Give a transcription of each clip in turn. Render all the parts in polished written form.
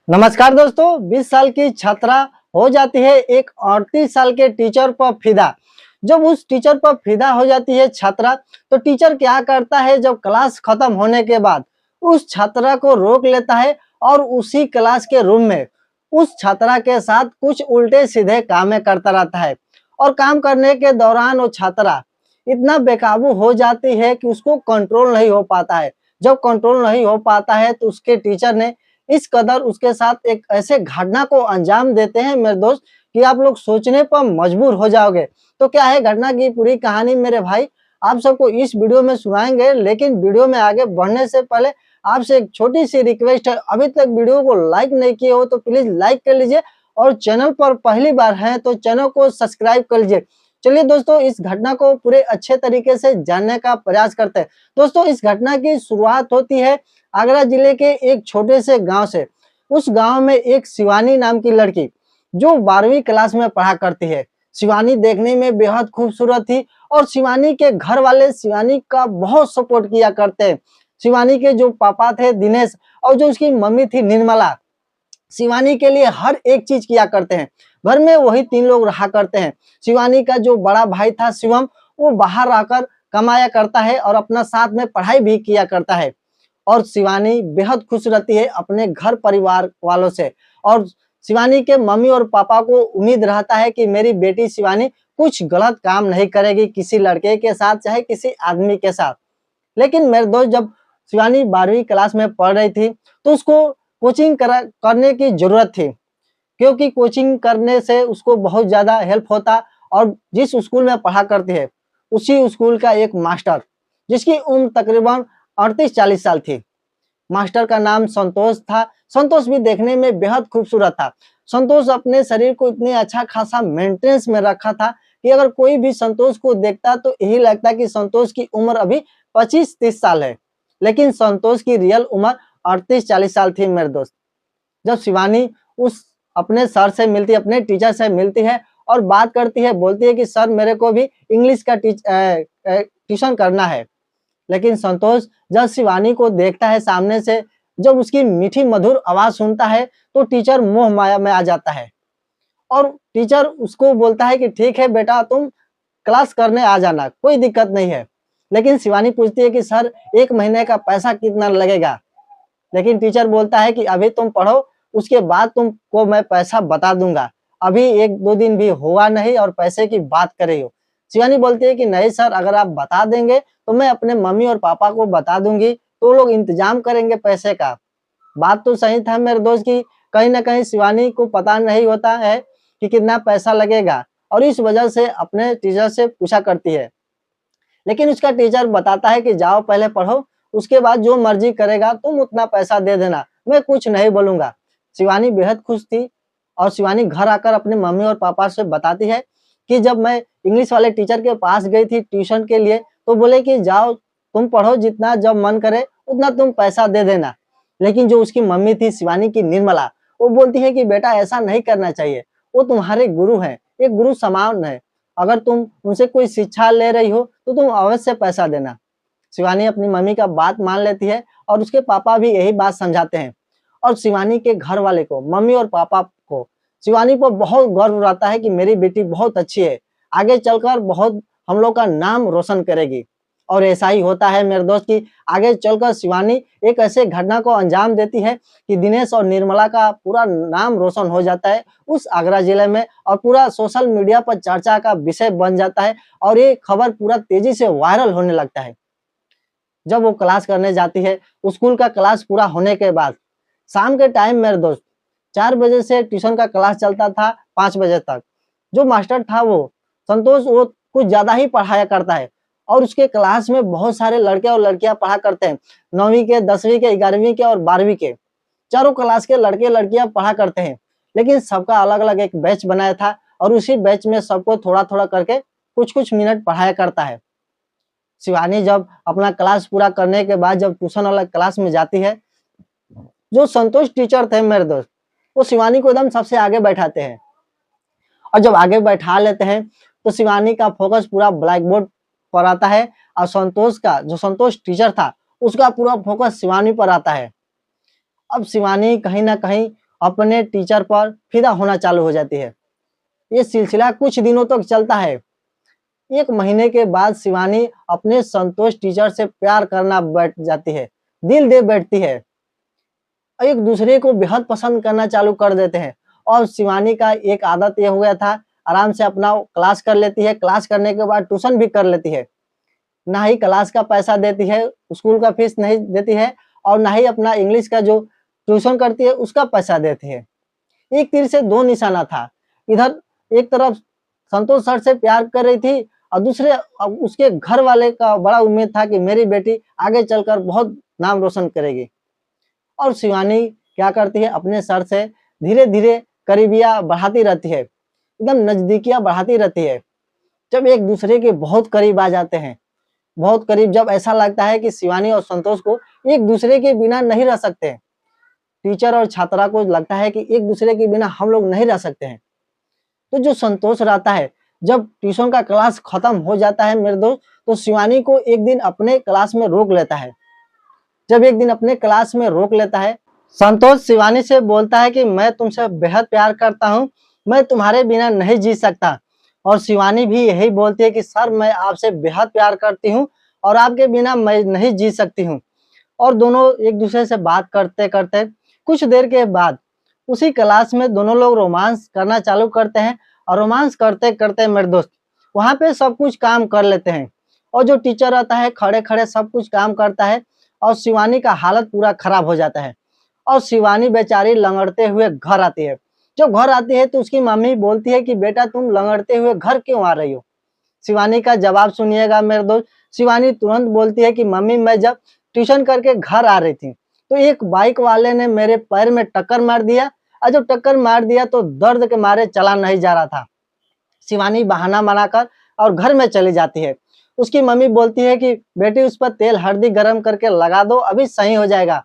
नमस्कार दोस्तों। 20 साल की छात्रा हो जाती है एक 38 साल के टीचर पर फिदा। जब उस टीचर पर फिदा हो जाती है छात्रा, तो टीचर क्या करता है, जब क्लास खत्म होने के बाद उस छात्रा को रोक लेता है और उसी क्लास के रूम में उस छात्रा के साथ कुछ उल्टे सीधे काम करता रहता है। और काम करने के दौरान वो छात्रा इतना बेकाबू हो जाती है कि उसको कंट्रोल नहीं हो पाता है। जब कंट्रोल नहीं हो पाता है तो उसके टीचर ने इस कदर उसके साथ एक ऐसे घटना को अंजाम देते हैं मेरे दोस्त, कि आप लोग सोचने पर मजबूर हो जाओगे। तो क्या है घटना की पूरी कहानी मेरे भाई, आप सबको इस वीडियो में सुनाएंगे। लेकिन वीडियो में आगे बढ़ने से पहले आपसे एक छोटी सी रिक्वेस्ट है, अभी तक वीडियो को लाइक नहीं किए हो तो प्लीज लाइक कर लीजिए, और चैनल पर पहली बार हैं तो चैनल को सब्सक्राइब कर लीजिए। चलिए दोस्तों, इस घटना को पूरे अच्छे तरीके से जानने का प्रयास करते हैं। दोस्तों, इस घटना की शुरुआत होती है आगरा जिले के एक छोटे से गांव से। उस गांव में एक शिवानी नाम की लड़की जो 12वीं क्लास में पढ़ा करती है। शिवानी देखने में बेहद खूबसूरत थी और शिवानी के घर वाले शिवानी का बहुत सपोर्ट किया करते हैं। शिवानी के जो पापा थे दिनेश, और जो उसकी मम्मी थी निर्मला, शिवानी के लिए हर एक चीज किया करते हैं। घर में वही 3 लोग रहा करते हैं। शिवानी का जो बड़ा भाई था शिवम, वो बाहर आकर कमाया करता है और अपना साथ में पढ़ाई भी किया करता है। और शिवानी बेहद खुश रहती है अपने घर परिवार वालों से। और शिवानी के मम्मी और पापा को उम्मीद रहता है कि मेरी बेटी शिवानी कुछ गलत काम नहीं करेगी किसी लड़के के साथ, चाहे किसी आदमी के साथ। लेकिन मेरे दोस्त, जब शिवानी 12वीं क्लास में पढ़ रही थी तो उसको कोचिंग करने की जरूरत थी, क्योंकि कोचिंग करने से उसको बहुत ज्यादा हेल्प होता। और जिस स्कूल में पढ़ा करती है उसी स्कूल का एक मास्टर, जिसकी उम्र तकरीबन 38-40 साल थी, मास्टर का नाम संतोष था। संतोष भी देखने में बेहद खूबसूरत था। संतोष अपने शरीर को इतने अच्छा खासा मेंटेनेंस में रखा था कि अगर कोई भी संतोष को देखता तो यही लगता कि संतोष की उम्र अभी 25-30 साल है। लेकिन संतोष की रियल उम्र 38-40 साल थी मेरे दोस्त। जब शिवानी उस अपने सर से मिलती, अपने टीचर से मिलती है और बात करती है, बोलती है कि सर मेरे को भी इंग्लिश का ट्यूशन करना है। लेकिन संतोष जब शिवानी को देखता है सामने से, जब उसकी मीठी मधुर आवाज सुनता है, तो टीचर मोह माया में आ जाता है। और टीचर उसको बोलता है कि ठीक है बेटा, तुम क्लास करने आ जाना, कोई दिक्कत नहीं है। लेकिन शिवानी पूछती है कि सर 1 महीने का पैसा कितना लगेगा। लेकिन टीचर बोलता है कि अभी तुम पढ़ो, उसके बाद तुमको मैं पैसा बता दूंगा, अभी 1-2 दिन भी हुआ नहीं और पैसे की बात कर रही हो। शिवानी बोलती है कि नहीं सर, अगर आप बता देंगे तो मैं अपने मम्मी और पापा को बता दूंगी, तो लोग इंतजाम करेंगे पैसे का। बात तो सही था मेरे दोस्त की, कहीं ना कहीं शिवानी को पता नहीं होता है कि कितना पैसा लगेगा, और इस वजह से अपने टीचर से पूछा करती है। लेकिन उसका टीचर बताता है कि जाओ पहले पढ़ो, उसके बाद जो मर्जी करेगा तुम उतना पैसा दे देना, मैं कुछ नहीं बोलूंगा। शिवानी बेहद खुश थी। और शिवानी घर आकर अपने मम्मी और पापा से बताती है कि जब मैं इंग्लिश वाले टीचर के पास गई थी ट्यूशन के लिए, तो बोले कि जाओ तुम पढ़ो, जितना जब मन करे उतना तुम पैसा दे देना। लेकिन जो उसकी मम्मी थी शिवानी की निर्मला, वो बोलती है कि बेटा ऐसा नहीं करना चाहिए, वो तुम्हारे गुरु हैं, एक गुरु समान है, अगर तुम उनसे कोई शिक्षा ले रही हो तो तुम अवश्य पैसा देना। शिवानी अपनी मम्मी का बात मान लेती है और उसके पापा भी यही बात समझाते हैं। और शिवानी के घर वाले को, मम्मी और पापा को, शिवानी पर बहुत गर्व रहता है कि मेरी बेटी बहुत अच्छी है, आगे चलकर बहुत हम लोग का नाम रोशन करेगी। और ऐसा ही होता है मेरे दोस्त की, आगे चलकर शिवानी एक ऐसे घटना को अंजाम देती है कि दिनेश और निर्मला का पूरा नाम रोशन हो जाता है उस आगरा जिले में, और पूरा सोशल मीडिया पर चर्चा का विषय बन जाता है। और ये खबर पूरा तेजी से वायरल होने लगता है। जब वो क्लास करने जाती है, स्कूल का क्लास पूरा होने के बाद शाम के टाइम मेरे दोस्त 4 बजे से ट्यूशन का क्लास चलता था 5 बजे तक। जो मास्टर था वो संतोष, वो कुछ ज्यादा ही पढ़ाया करता है। और उसके क्लास में बहुत सारे लड़के और लड़कियां पढ़ा करते हैं, 9वीं के, 10वीं के, 11वीं के और 12वीं के, चारों क्लास के लड़के लड़कियां पढ़ा करते हैं। लेकिन सबका अलग अलग एक बैच बनाया था, और उसी बैच में सबको थोड़ा थोड़ा करके कुछ कुछ मिनट पढ़ाया करता है। शिवानी जब अपना क्लास पूरा करने के बाद जब ट्यूशन वाला क्लास में जाती है, जो संतोष टीचर थे मेरे दोस्त, वो शिवानी को एकदम सबसे आगे बैठाते हैं। और जब आगे बैठा लेते हैं तो शिवानी का फोकस पूरा ब्लैक बोर्ड पर आता है, और संतोष का, जो संतोष टीचर था, उसका पूरा फोकस शिवानी पर आता है। अब शिवानी कहीं ना कहीं अपने टीचर पर फिदा होना चालू हो जाती है। ये सिलसिला कुछ दिनों तक चलता है। 1 महीने के बाद शिवानी अपने संतोष टीचर से प्यार करना बैठ जाती है, दिल दे बैठती है, एक दूसरे को बेहद पसंद करना चालू कर देते हैं। और शिवानी का एक आदत ये हो गया था, आराम से अपना क्लास कर लेती है, क्लास करने के बाद ट्यूशन भी कर लेती है। ना ही क्लास का पैसा देती है, स्कूल का फीस नहीं देती है, और ना ही अपना इंग्लिश का जो ट्यूशन करती है उसका पैसा देती है। एक तीर से 2 निशाना था। इधर एक तरफ संतोष सर से प्यार कर रही थी, और दूसरे अब उसके घर वाले का बड़ा उम्मीद था कि मेरी बेटी आगे चलकर बहुत नाम रोशन करेगी। और शिवानी क्या करती है, अपने सर से धीरे-धीरे करीबियाँ बढ़ाती रहती है, एकदम नज़दीकियाँ बढ़ाती रहती है। जब एक दूसरे के बहुत करीब आ जाते हैं, बहुत करीब, जब ऐसा लगता है कि शिवानी और संतोष को एक दूसरे के बिना नहीं रह सकते। टीचर और छात्रा को लगता है कि एक दूसरे के बिना हम लोग नहीं रह सकते हैं। तो जो संतोष रहता है, जब ट्यूशन का क्लास खत्म हो जाता है मेरे दोस्त, तो शिवानी को एक दिन अपने क्लास में रोक लेता है। जब एक दिन अपने क्लास में रोक लेता है, संतोष शिवानी से बोलता है कि मैं तुमसे बेहद प्यार करता हूँ, मैं तुम्हारे बिना नहीं जी सकता। और शिवानी भी यही बोलती है कि सर मैं आपसे बेहद प्यार करती हूँ और आपके बिना मैं नहीं जी सकती हूँ। और दोनों एक दूसरे से बात करते करते कुछ देर के बाद उसी क्लास में दोनों लोग रोमांस करना चालू करते हैं। और रोमांस करते करते मेरे दोस्त वहाँ पे सब कुछ काम कर लेते हैं, और जो टीचर रहता है खड़े खड़े सब कुछ काम करता है, और शिवानी का हालत पूरा खराब हो जाता है। और शिवानी बेचारी लंगड़ते हुए घर आती है। जब घर आती है तो उसकी मम्मी बोलती है कि बेटा तुम लंगड़ते हुए घर क्यों आ रही हो। शिवानी का जवाब सुनिएगा मेरे दोस्त। शिवानी तुरंत बोलती है कि मम्मी मैं जब ट्यूशन करके घर आ रही थी तो एक बाइक वाले ने मेरे पैर में टक्कर मार दिया, और जब टक्कर मार दिया तो दर्द के मारे चला नहीं जा रहा था। शिवानी बहाना बनाकर और घर में चली जाती है। उसकी मम्मी बोलती है कि बेटी उस पर तेल हल्दी गर्म करके लगा दो, अभी सही हो जाएगा।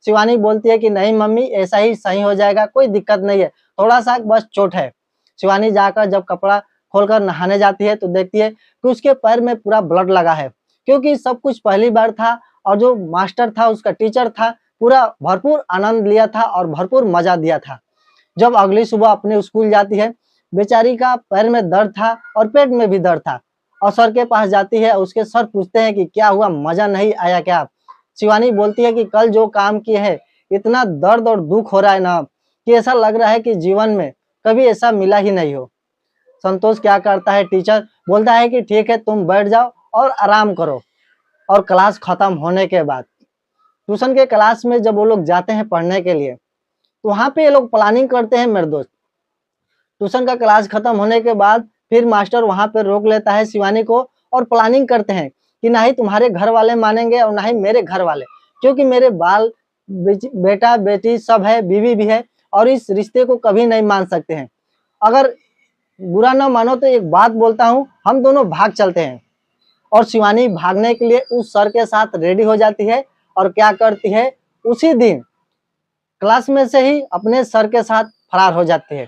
शिवानी बोलती है कि नहीं मम्मी ऐसा ही सही हो जाएगा, कोई दिक्कत नहीं है, थोड़ा सा बस चोट है। शिवानी जाकर जब कपड़ा खोलकर नहाने जाती है तो देखती है कि उसके पैर में पूरा ब्लड लगा है, क्योंकि सब कुछ पहली बार था। और जो मास्टर था, उसका टीचर था, पूरा भरपूर आनंद लिया था और भरपूर मजा दिया था। जब अगली सुबह अपने स्कूल जाती है, बेचारी का पैर में दर्द था और पेट में भी दर्द था, और सर के पास जाती है। उसके सर पूछते हैं कि क्या हुआ, मजा नहीं आया क्या। शिवानी बोलती है कि कल जो काम किए है इतना दर्द और दुख हो रहा है ना, कि ऐसा लग रहा है कि जीवन में कभी ऐसा मिला ही नहीं हो। संतोष क्या करता है, टीचर बोलता है कि ठीक है तुम बैठ जाओ और आराम करो। और क्लास खत्म होने के बाद ट्यूशन के क्लास में जब वो लोग जाते हैं पढ़ने के लिए, तो वहाँ पे ये लोग प्लानिंग करते हैं मेरे दोस्त। ट्यूशन का क्लास खत्म होने के बाद फिर मास्टर वहाँ पे रोक लेता है शिवानी को, और प्लानिंग करते हैं कि ना ही तुम्हारे घर वाले मानेंगे और ना ही मेरे घर वाले, क्योंकि मेरे बाल बेटा बेटी सब है, बीवी भी है, और इस रिश्ते को कभी नहीं मान सकते हैं। अगर बुरा ना मानो तो एक बात बोलता हूँ, हम दोनों भाग चलते हैं। और शिवानी भागने के लिए उस सर के साथ रेडी हो जाती है, और क्या करती है, उसी दिन क्लास में से ही अपने सर के साथ फरार हो जाती है।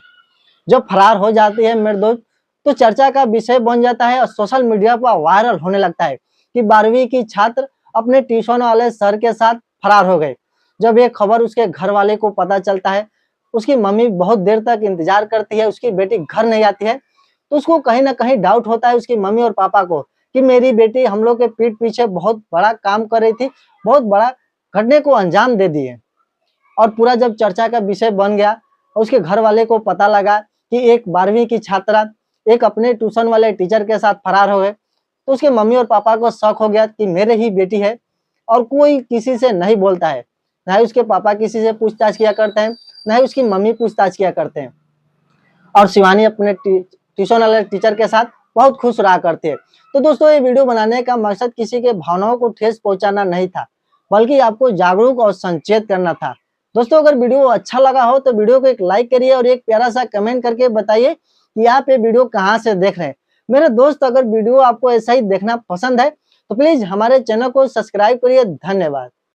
जब फरार हो जाती है मेरे दोस्त, तो चर्चा का विषय बन जाता है और सोशल मीडिया पर वायरल होने लगता है कि 12वीं की छात्र अपने ट्यूशन वाले सर के साथ फरार हो गए। जब ये खबर उसके घर वाले को पता चलता है, उसकी मम्मी बहुत देर तक इंतजार करती है, उसकी बेटी घर नहीं आती है, तो उसको कहीं ना कहीं डाउट होता है उसकी मम्मी और पापा को कि मेरी बेटी हम लोग के पीठ पीछे बहुत बड़ा काम कर रही थी, बहुत बड़ा घटने को अंजाम दे दिए। और पूरा जब चर्चा का विषय बन गया, उसके घर वाले को पता लगा कि एक 12वीं की छात्रा एक अपने ट्यूशन वाले टीचर के साथ फरार हो गए, तो उसके मम्मी और पापा को शक हो गया कि मेरे ही बेटी है। और कोई किसी से नहीं बोलता है, ना ही उसके पापा किसी से पूछताछ किया करते हैं, ना ही उसकी मम्मी पूछताछ किया करते हैं। और शिवानी अपने ट्यूशन वाले टीचर के साथ बहुत खुश रहा करती है। तो दोस्तों, ये वीडियो बनाने का मकसद किसी के भावनाओं को ठेस पहुंचाना नहीं था, बल्कि आपको जागरूक और संचेत करना था। दोस्तों, अगर वीडियो अच्छा लगा हो तो वीडियो को एक लाइक करिए और एक प्यारा सा कमेंट करके बताइए कि आप ये वीडियो कहाँ से देख रहे हैं। मेरे दोस्त, अगर वीडियो आपको ऐसा ही देखना पसंद है तो प्लीज हमारे चैनल को सब्सक्राइब करिए। धन्यवाद।